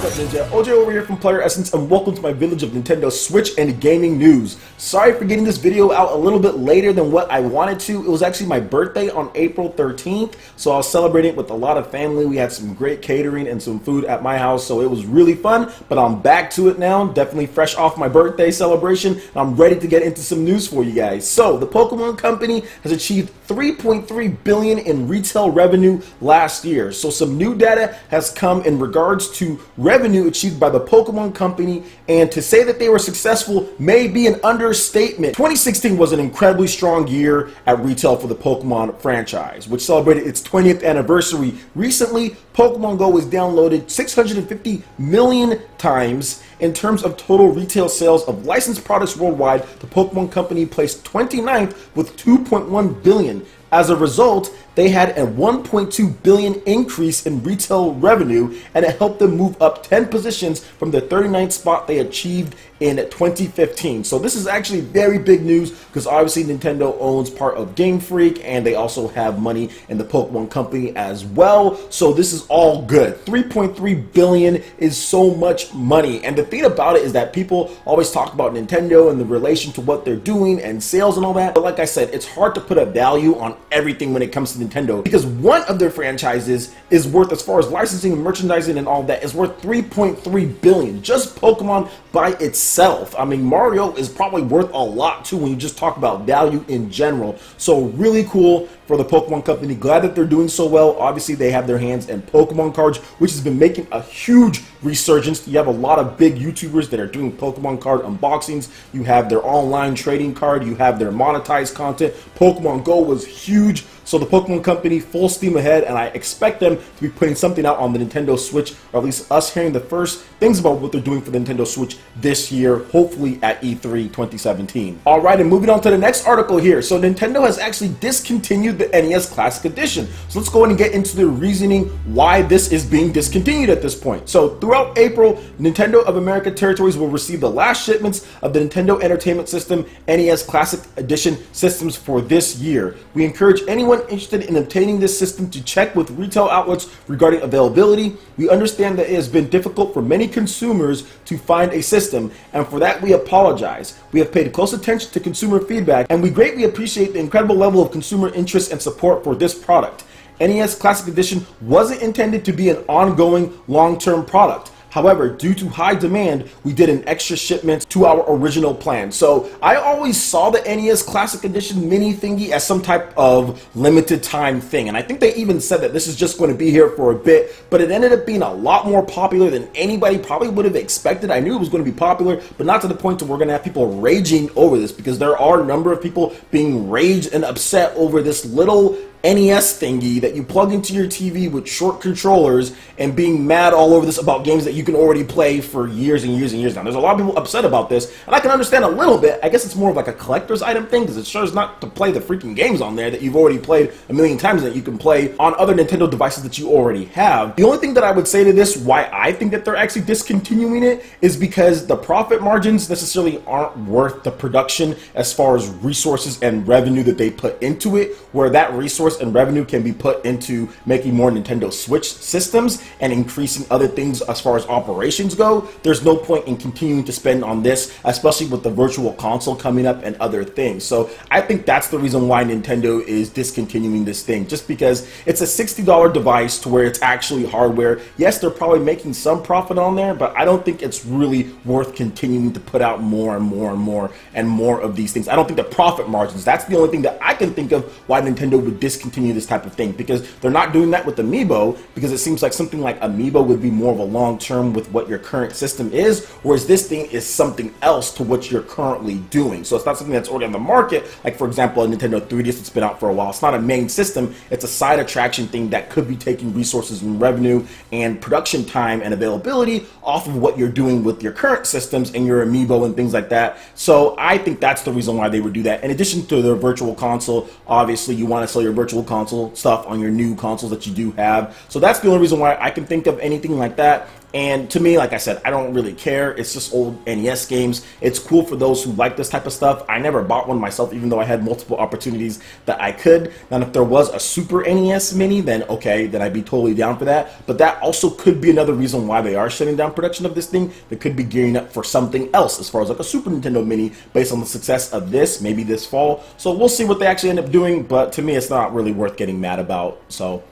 What's up, NewZ? OJ over here from PlayerEssence, and welcome to my village of Nintendo Switch and gaming news. Sorry for getting this video out a little bit later than what I wanted to. It was actually my birthday on April 13th, so I was celebrating it with a lot of family. We had some great catering and some food at my house, so it was really fun, but I'm back to it now, definitely fresh off my birthday celebration, and I'm ready to get into some news for you guys. So, the Pokemon Company has achieved $3.3 billion in retail revenue last year. So some new data has come in regards to revenue achieved by the Pokemon Company, and to say that they were successful may be an understatement. 2016 was an incredibly strong year at retail for the Pokemon franchise, which celebrated its 20th anniversary. Recently, Pokemon Go was downloaded 650 million times. In terms of total retail sales of licensed products worldwide, the Pokemon Company placed 29th with 2.1 billion. As a result, they had a 1.2 billion increase in retail revenue, and it helped them move up 10 positions from the 39th spot they achieved in 2015. So this is actually very big news because obviously Nintendo owns part of Game Freak, and they also have money in the Pokemon Company as well. So this is all good. 3.3 billion is so much money, and the thing about it is that people always talk about Nintendo and the relation to what they're doing and sales and all that, but like I said, it's hard to put a value on everything when it comes to Nintendo, because one of their franchises is worth, as far as licensing and merchandising and all that, is worth 3.3 billion. Just Pokemon by itself. I mean, Mario is probably worth a lot too when you just talk about value in general. So really cool for the Pokemon Company. Glad that they're doing so well. Obviously, they have their hands in Pokemon cards, which has been making a huge resurgence. You have a lot of big YouTubers that are doing Pokemon card unboxings. You have their online trading card. You have their monetized content. Pokemon Go was huge. So the Pokemon Company, full steam ahead, and I expect them to be putting something out on the Nintendo Switch, or at least us hearing the first things about what they're doing for the Nintendo Switch this year, hopefully at E3 2017. Alright, and moving on to the next article here. So Nintendo has actually discontinued the NES Classic Edition. So let's go ahead and get into the reasoning why this is being discontinued at this point. So throughout April, Nintendo of America territories will receive the last shipments of the Nintendo Entertainment System NES Classic Edition systems for this year. We encourage anyone interested in obtaining this system to check with retail outlets regarding availability. We understand that it has been difficult for many consumers to find a system, and for that we apologize. We have paid close attention to consumer feedback, and we greatly appreciate the incredible level of consumer interest and support for this product. NES Classic Edition wasn't intended to be an ongoing long-term product. However, due to high demand, we did an extra shipment to our original plan. So I always saw the NES Classic Edition mini thingy as some type of limited time thing. And I think they even said that this is just going to be here for a bit, but it ended up being a lot more popular than anybody probably would have expected. I knew it was going to be popular, but not to the point to where we're going to have people raging over this, because there are a number of people being raged and upset over this little NES thingy that you plug into your TV with short controllers, and being mad all over this about games that you can already play for years and years and years now. There's a lot of people upset about this, and I can understand a little bit. I guess it's more of like a collector's item thing, because it sure is not to play the freaking games on there that you've already played a million times that you can play on other Nintendo devices that you already have. The only thing that I would say to this, why I think that they're actually discontinuing it, is because the profit margins necessarily aren't worth the production as far as resources and revenue that they put into it, where that resource and revenue can be put into making more Nintendo Switch systems and increasing other things as far as operations go. There's no point in continuing to spend on this, especially with the virtual console coming up and other things. So I think that's the reason why Nintendo is discontinuing this thing, just because it's a $60 device to where it's actually hardware. Yes, they're probably making some profit on there, but I don't think it's really worth continuing to put out more and more and more and more of these things. I don't think the profit margins, that's the only thing that I can think of why Nintendo would discontinue this type of thing, because they're not doing that with Amiibo, because it seems like something like Amiibo would be more of a long term with what your current system is, whereas this thing is something else to what you're currently doing. So it's not something that's already on the market, like for example a Nintendo 3DS that's been out for a while. It's not a main system, it's a side attraction thing that could be taking resources and revenue and production time and availability off of what you're doing with your current systems and your Amiibo and things like that. So I think that's the reason why they would do that. In addition to their virtual console, obviously you want to sell your virtual console stuff on your new consoles that you do have. So that's the only reason why I can think of anything like that. And to me, like I said, I don't really care. It's just old NES games. It's cool for those who like this type of stuff. I never bought one myself, even though I had multiple opportunities that I could. Now, if there was a Super NES Mini, then okay, then I'd be totally down for that. But that also could be another reason why they are shutting down production of this thing. They could be gearing up for something else, as far as like a Super Nintendo Mini, based on the success of this, maybe this fall. So we'll see what they actually end up doing, but to me, it's not really worth getting mad about. So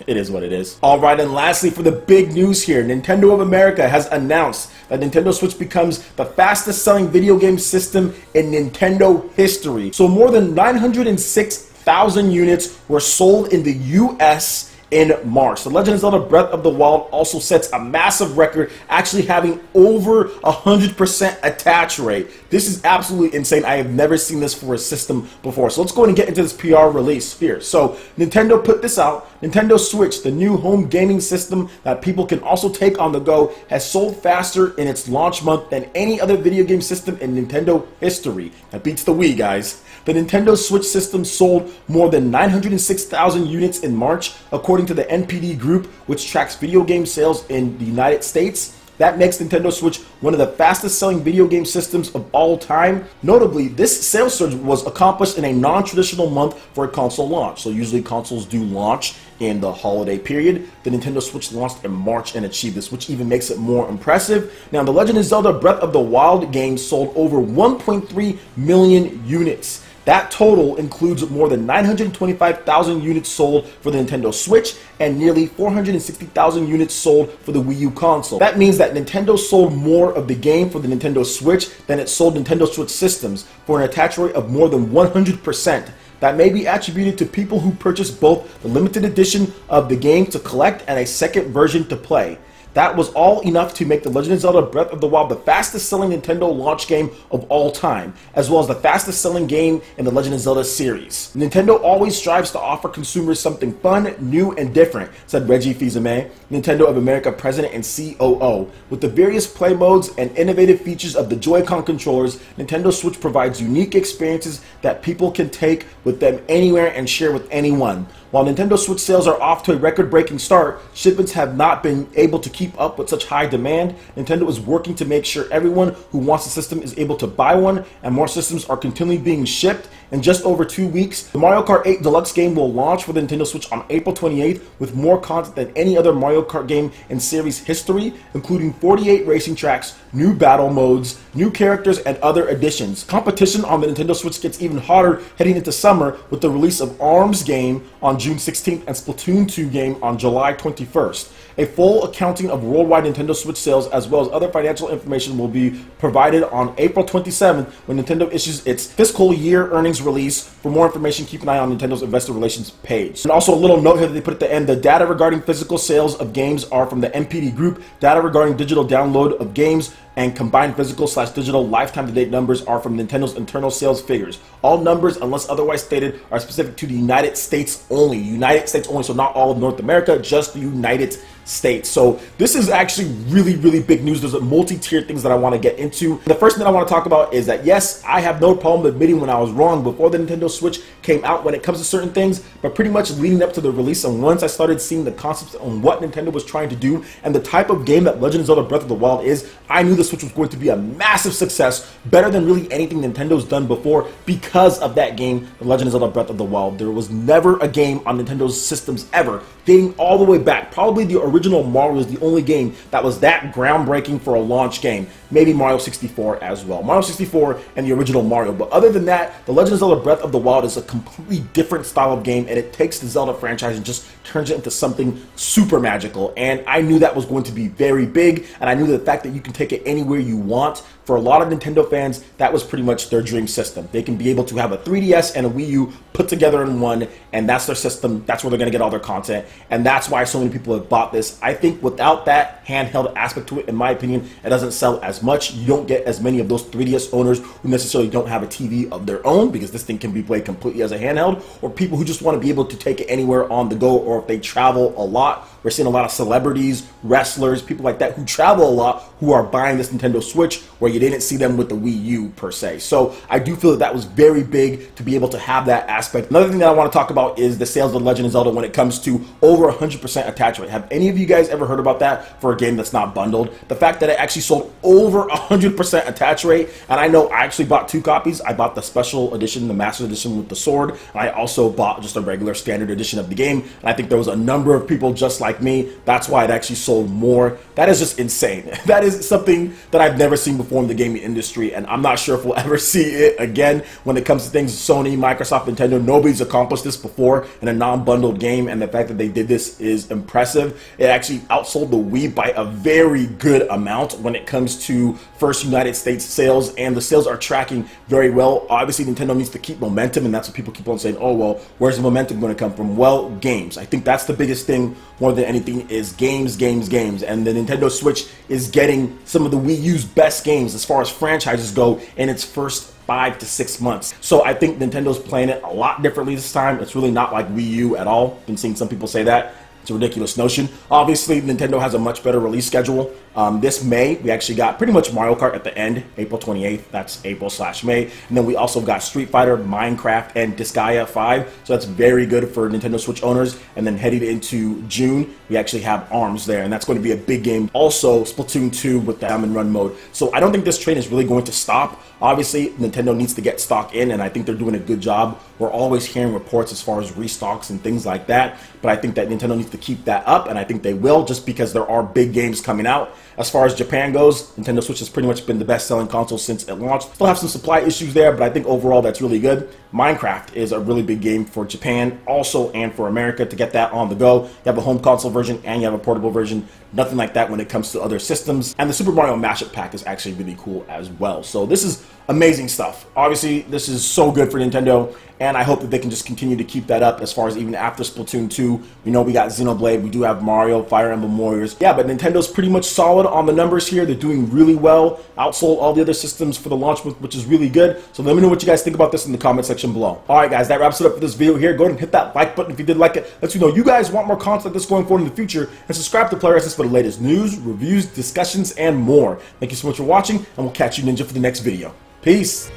it is what it is. Alright, and lastly, for the big news here, Nintendo of America has announced that Nintendo Switch becomes the fastest selling video game system in Nintendo history. So more than 906,000 units were sold in the US in March. The Legend of Zelda Breath of the Wild also sets a massive record, actually having over 100% attach rate. This is absolutely insane. I have never seen this for a system before. So let's go ahead and get into this PR release here. So Nintendo put this out. Nintendo Switch, the new home gaming system that people can also take on the go, has sold faster in its launch month than any other video game system in Nintendo history. That beats the Wii, guys. The Nintendo Switch system sold more than 906,000 units in March, according to the NPD group, which tracks video game sales in the United States. That makes Nintendo Switch one of the fastest selling video game systems of all time. Notably, this sales surge was accomplished in a non-traditional month for a console launch. So usually consoles do launch in the holiday period. The Nintendo Switch launched in March and achieved this, which even makes it more impressive. Now, the Legend of Zelda Breath of the Wild game sold over 1.3 million units. That total includes more than 925,000 units sold for the Nintendo Switch and nearly 460,000 units sold for the Wii U console. That means that Nintendo sold more of the game for the Nintendo Switch than it sold Nintendo Switch systems, for an attach rate of more than 100%. That may be attributed to people who purchased both the limited edition of the game to collect and a second version to play. That was all enough to make The Legend of Zelda Breath of the Wild the fastest selling Nintendo launch game of all time, as well as the fastest selling game in the Legend of Zelda series. Nintendo always strives to offer consumers something fun, new, and different, said Reggie Fils-Aimé, Nintendo of America president and COO. With the various play modes and innovative features of the Joy-Con controllers, Nintendo Switch provides unique experiences that people can take with them anywhere and share with anyone. While Nintendo Switch sales are off to a record-breaking start, shipments have not been able to keep up with such high demand. Nintendo is working to make sure everyone who wants the system is able to buy one, and more systems are continually being shipped. In just over 2 weeks, the Mario Kart 8 Deluxe game will launch for the Nintendo Switch on April 28th with more content than any other Mario Kart game in series history, including 48 racing tracks, new battle modes, new characters, and other additions. Competition on the Nintendo Switch gets even hotter heading into summer with the release of ARMS game on June 16th and Splatoon 2 game on July 21st. A full accounting of worldwide Nintendo Switch sales as well as other financial information will be provided on April 27th when Nintendo issues its fiscal year earnings release. For more information, keep an eye on Nintendo's investor relations page. And also a little note here that they put at the end, the data regarding physical sales of games are from the NPD group. Data regarding digital download of games and combined physical/digital lifetime to date numbers are from Nintendo's internal sales figures. All numbers, unless otherwise stated, are specific to the United States only. United States only, so not all of North America, just the United States. So this is actually really, really big news. There's a multi-tiered things that I want to get into. The first thing I want to talk about is that, yes, I have no problem admitting when I was wrong before the Nintendo Switch came out when it comes to certain things, but pretty much leading up to the release, and once I started seeing the concepts on what Nintendo was trying to do and the type of game that Legend of Zelda Breath of the Wild is, I knew the Switch was going to be a massive success, better than really anything Nintendo's done before because of that game, The Legend of Zelda Breath of the Wild. There was never a game on Nintendo's systems ever, dating all the way back. Probably the original Mario is the only game that was that groundbreaking for a launch game. Maybe Mario 64 as well. Mario 64 and the original Mario. But other than that, The Legend of Zelda Breath of the Wild is a completely different style of game, and it takes the Zelda franchise and just turns it into something super magical. And I knew that was going to be very big, and I knew the fact that you can take it anywhere you want. For a lot of Nintendo fans, that was pretty much their dream system. They can be able to have a 3DS and a Wii U put together in one, and that's their system. That's where they're going to get all their content, and that's why so many people have bought this. I think without that handheld aspect to it, in my opinion, it doesn't sell as much. You don't get as many of those 3DS owners who necessarily don't have a TV of their own, because this thing can be played completely as a handheld, or people who just want to be able to take it anywhere on the go, or if they travel a lot. We're seeing a lot of celebrities, wrestlers, people like that who travel a lot who are buying this Nintendo Switch, where you didn't see them with the Wii U per se. So I do feel that that was very big to be able to have that aspect. Another thing that I want to talk about is the sales of The Legend of Zelda when it comes to over 100% attach rate. Have any of you guys ever heard about that for a game that's not bundled? The fact that it actually sold over 100% attach rate, and I know I actually bought 2 copies. I bought the special edition, the Master Edition with the sword, and I also bought just a regular standard edition of the game, and I think there was a number of people just like me. That's why it actually sold more. That is just insane. That is something that I've never seen before in the gaming industry, and I'm not sure if we'll ever see it again when it comes to things Sony, Microsoft, Nintendo. Nobody's accomplished this before in a non-bundled game, and the fact that they did this is impressive. It actually outsold the Wii by a very good amount when it comes to first United States sales, and the sales are tracking very well. Obviously, Nintendo needs to keep momentum, and that's what people keep on saying, oh, well, where's the momentum going to come from? Well, games. I think that's the biggest thing more than anything is games, games, games. And the Nintendo Switch is getting some of the Wii U's best games as far as franchises go in its first 5 to 6 months. So I think Nintendo's playing it a lot differently this time. It's really not like Wii U at all. Been seeing some people say that. It's a ridiculous notion. Obviously, Nintendo has a much better release schedule. This May, we actually got pretty much Mario Kart at the end, April 28th. That's April/May. And then we also got Street Fighter, Minecraft, and Disgaea 5. So that's very good for Nintendo Switch owners. And then heading into June, we actually have ARMS there, and that's going to be a big game. Also, Splatoon 2 with the Diamond Run mode. So I don't think this train is really going to stop. Obviously, Nintendo needs to get stock in, and I think they're doing a good job. We're always hearing reports as far as restocks and things like that, but I think that Nintendo needs to keep that up, and I think they will, just because there are big games coming out. As far as Japan goes, Nintendo Switch has pretty much been the best-selling console since it launched. Still have some supply issues there, but I think overall that's really good. Minecraft is a really big game for Japan also, and for America to get that on the go. You have a home console version and you have a portable version. Nothing like that when it comes to other systems. And the Super Mario Mashup Pack is actually really cool as well. So this is amazing stuff. Obviously, this is so good for Nintendo, and I hope that they can just continue to keep that up as far as even after Splatoon 2. We know we got Xenoblade, we do have Mario, Fire Emblem Warriors. Yeah, but Nintendo's pretty much solid on the numbers here. They're doing really well. Outsold all the other systems for the launch, which is really good. So let me know what you guys think about this in the comment section below. Alright guys, that wraps it up for this video here. Go ahead and hit that like button if you did like it. Let me know you guys want more content like this going forward in the future. And subscribe to PlayerEssence for the latest news, reviews, discussions, and more. Thank you so much for watching, and we'll catch you Ninja for the next video. Peace!